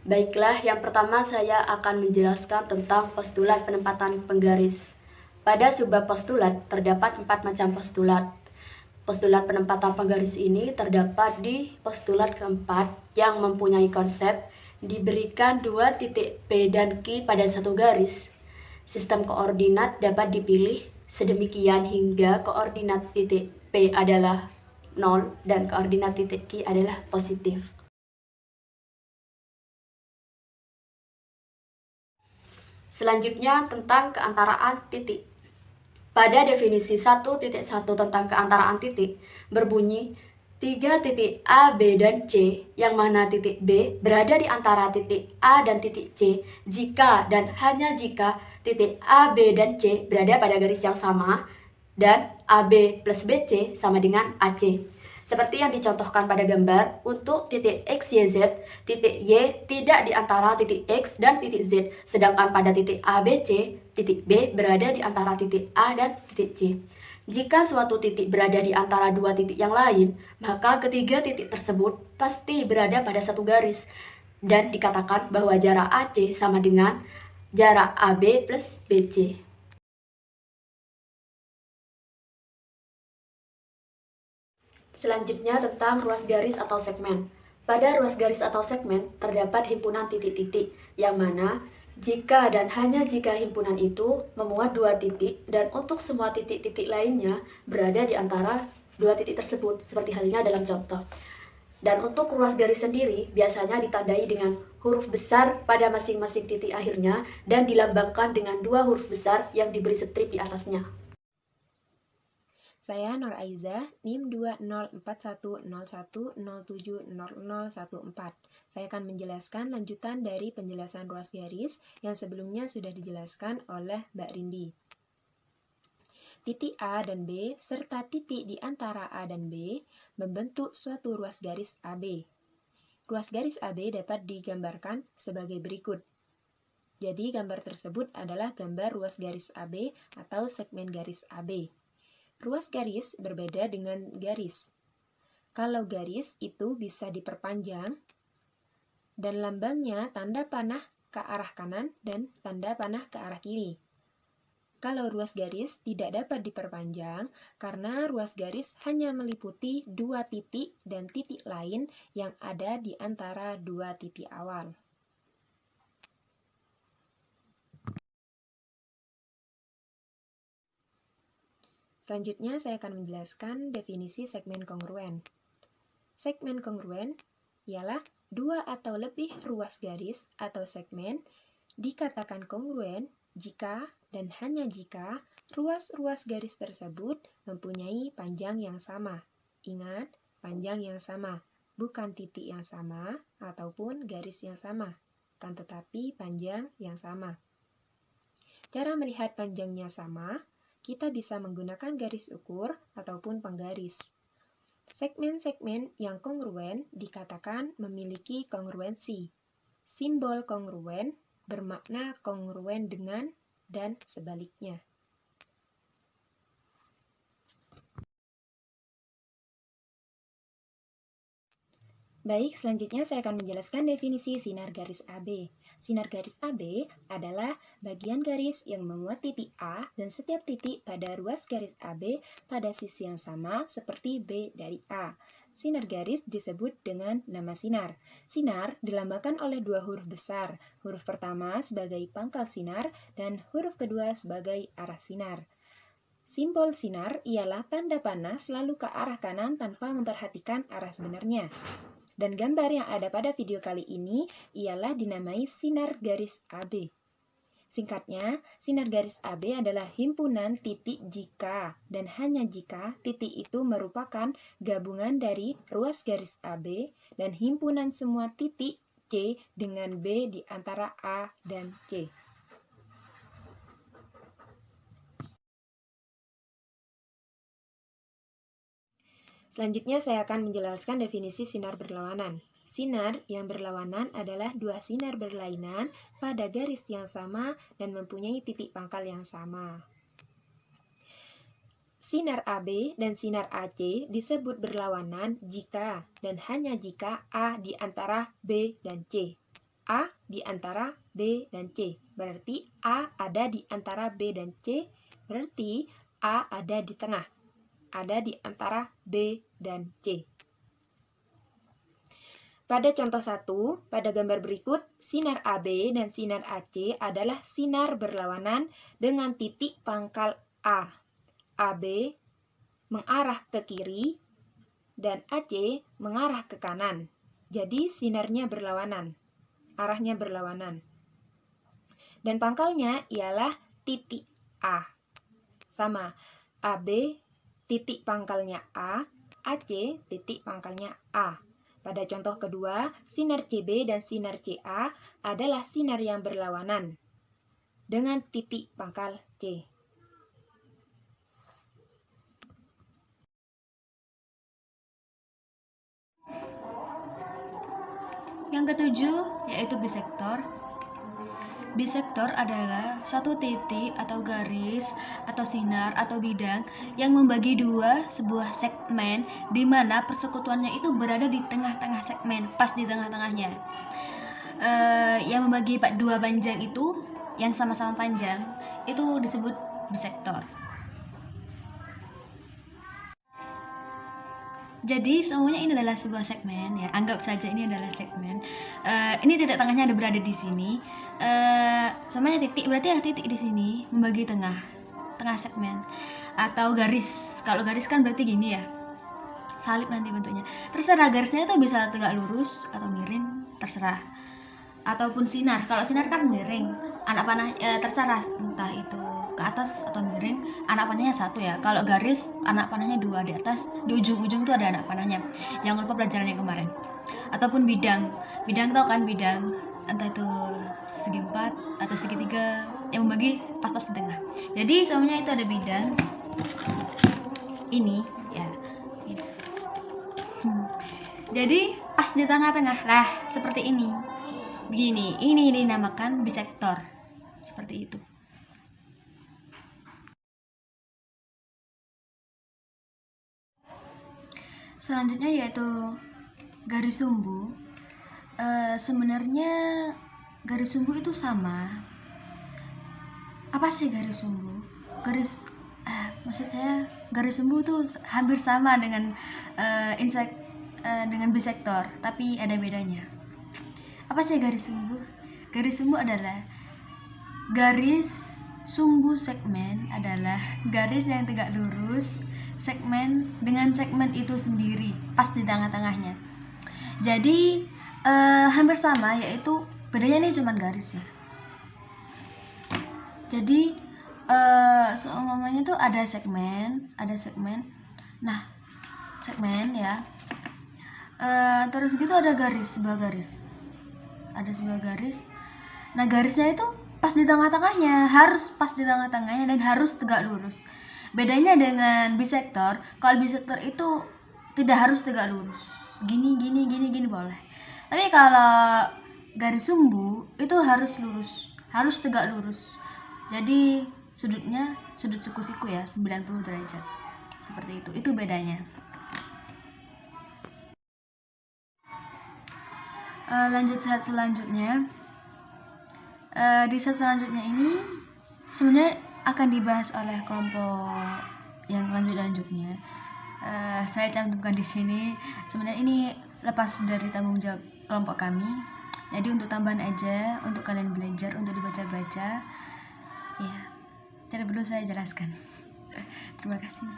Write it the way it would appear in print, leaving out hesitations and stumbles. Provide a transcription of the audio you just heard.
Baiklah, yang pertama saya akan menjelaskan tentang postulat penempatan penggaris. Pada sebuah postulat terdapat 4 macam postulat. Postulat penempatan penggaris ini terdapat di postulat keempat yang mempunyai konsep diberikan 2 titik P dan Q pada satu garis. Sistem koordinat dapat dipilih sedemikian hingga koordinat titik P adalah 0 dan koordinat titik Q adalah positif. Selanjutnya tentang keantaraan titik. Pada definisi 1.1 tentang keantaraan titik berbunyi 3 titik A, B, dan C yang mana titik B berada di antara titik A dan titik C jika dan hanya jika titik A, B, dan C berada pada garis yang sama dan AB plus BC sama dengan AC. Seperti yang dicontohkan pada gambar, untuk titik X, Y, Z, titik Y tidak di antara titik X dan titik Z, sedangkan pada titik A, B, C, titik B berada di antara titik A dan titik C. Jika suatu titik berada di antara dua titik yang lain, maka ketiga titik tersebut pasti berada pada satu garis, dan dikatakan bahwa jarak AC sama dengan jarak AB plus BC. Selanjutnya tentang ruas garis atau segmen. Pada ruas garis atau segmen terdapat himpunan titik-titik, yang mana jika dan hanya jika himpunan itu memuat dua titik dan untuk semua titik-titik lainnya berada di antara dua titik tersebut, seperti halnya dalam contoh. Dan untuk ruas garis sendiri biasanya ditandai dengan huruf besar pada masing-masing titik akhirnya dan dilambangkan dengan dua huruf besar yang diberi strip di atasnya. Saya Nur Aiza, NIM 204101070014. Saya akan menjelaskan lanjutan dari penjelasan ruas garis yang sebelumnya sudah dijelaskan oleh Mbak Rindi. Titik A dan B serta titik di antara A dan B membentuk suatu ruas garis AB. Ruas garis AB dapat digambarkan sebagai berikut. Jadi gambar tersebut adalah gambar ruas garis AB atau segmen garis AB. Ruas garis berbeda dengan garis. Kalau garis itu bisa diperpanjang dan lambangnya tanda panah ke arah kanan dan tanda panah ke arah kiri. Kalau ruas garis tidak dapat diperpanjang karena ruas garis hanya meliputi dua titik dan titik lain yang ada di antara dua titik awal. Selanjutnya saya akan menjelaskan definisi segmen kongruen. Segmen kongruen ialah dua atau lebih ruas garis atau segmen dikatakan kongruen jika dan hanya jika ruas-ruas garis tersebut mempunyai panjang yang sama. Ingat, panjang yang sama, bukan titik yang sama ataupun garis yang sama, kan tetapi panjang yang sama. Cara melihat panjangnya sama, kita bisa menggunakan garis ukur ataupun penggaris. Segmen-segmen yang kongruen dikatakan memiliki kongruensi. Simbol kongruen bermakna kongruen dengan dan sebaliknya. Baik, selanjutnya saya akan menjelaskan definisi sinar garis AB. Sinar garis AB adalah bagian garis yang memuat titik A dan setiap titik pada ruas garis AB pada sisi yang sama seperti B dari A. Sinar garis disebut dengan nama sinar. Sinar dilambangkan oleh dua huruf besar. Huruf pertama sebagai pangkal sinar dan huruf kedua sebagai arah sinar. Simbol sinar ialah tanda panah selalu ke arah kanan tanpa memperhatikan arah sebenarnya. Dan gambar yang ada pada video kali ini ialah dinamai sinar garis AB. Singkatnya, sinar garis AB adalah himpunan titik jika dan hanya jika titik itu merupakan gabungan dari ruas garis AB dan himpunan semua titik C dengan B di antara A dan C. Selanjutnya saya akan menjelaskan definisi sinar berlawanan. Sinar yang berlawanan adalah dua sinar berlainan pada garis yang sama dan mempunyai titik pangkal yang sama. Sinar AB dan sinar AC disebut berlawanan jika dan hanya jika A di antara B dan C. A di antara B dan C. Berarti A ada di antara B dan C, berarti A ada di tengah. Ada di antara B dan C. Pada contoh 1, pada gambar berikut, sinar AB dan sinar AC adalah sinar berlawanan dengan titik pangkal A. AB mengarah ke kiri dan AC mengarah ke kanan. Jadi sinarnya berlawanan, arahnya berlawanan. Dan pangkalnya ialah titik A. Sama, AB titik pangkalnya A, AC titik pangkalnya A. Pada contoh kedua, sinar CB dan sinar CA adalah sinar yang berlawanan dengan titik pangkal C. Yang ketujuh yaitu bisektor. Bisektor adalah suatu titik atau garis atau sinar atau bidang yang membagi dua sebuah segmen di mana persekutuannya itu berada di tengah-tengah segmen, pas di tengah-tengahnya. Yang membagi dua panjang itu yang sama-sama panjang itu disebut bisektor. Jadi semuanya ini adalah sebuah segmen ya, anggap saja ini adalah segmen. Ini titik tengahnya ada berada di sini. Semuanya titik, berarti ya titik di sini membagi tengah segmen atau garis. Kalau garis kan berarti gini ya, salib nanti bentuknya. Terserah garisnya itu bisa tegak lurus atau miring, terserah. Ataupun sinar. Kalau sinar kan miring, anak panah terserah entah itu ke atas atau miring, anak panahnya satu ya. Kalau garis, anak panahnya dua di atas, di ujung-ujung tuh ada anak panahnya. Jangan lupa pelajaran yang kemarin. Ataupun bidang, tau kan bidang, entah itu segi 4 atau segitiga yang membagi pas-pas di tengah. Jadi semuanya itu ada bidang. Ini ya. Ini. Jadi pas di tengah-tengah lah seperti ini. Begini, ini dinamakan bisektor. Seperti itu. Selanjutnya yaitu garis sumbu. Sebenarnya garis sumbu itu sama. Apa sih garis sumbu? Maksudnya garis sumbu itu hampir sama dengan dengan bisektor, tapi ada bedanya. Apa sih garis sumbu? Garis sumbu adalah garis sumbu segmen adalah garis yang tegak lurus segmen dengan segmen itu sendiri pas di tengah-tengahnya. Jadi hampir sama, yaitu bedanya ini cuma garis ya. Jadi seumpamanya tuh ada segmen. Nah, segmen ya. Terus gitu ada sebuah garis. Ada sebuah garis. Nah, garisnya itu pas di tengah-tengahnya, harus pas di tengah-tengahnya dan harus tegak lurus. Bedanya dengan bisektor, kalau bisektor itu tidak harus tegak lurus. Gini boleh. Tapi kalau garis sumbu itu harus lurus, harus tegak lurus. Jadi sudutnya sudut siku-siku ya, 90 derajat. Seperti itu. Itu bedanya. Lanjut slide selanjutnya. Di slide selanjutnya ini sebenarnya akan dibahas oleh kelompok yang lanjutnya. Saya cantumkan di sini. Sebenarnya ini lepas dari tanggung jawab kelompok kami. Jadi untuk tambahan aja, untuk kalian belajar, untuk dibaca-baca. Ya, tidak perlu saya jelaskan. Terima kasih.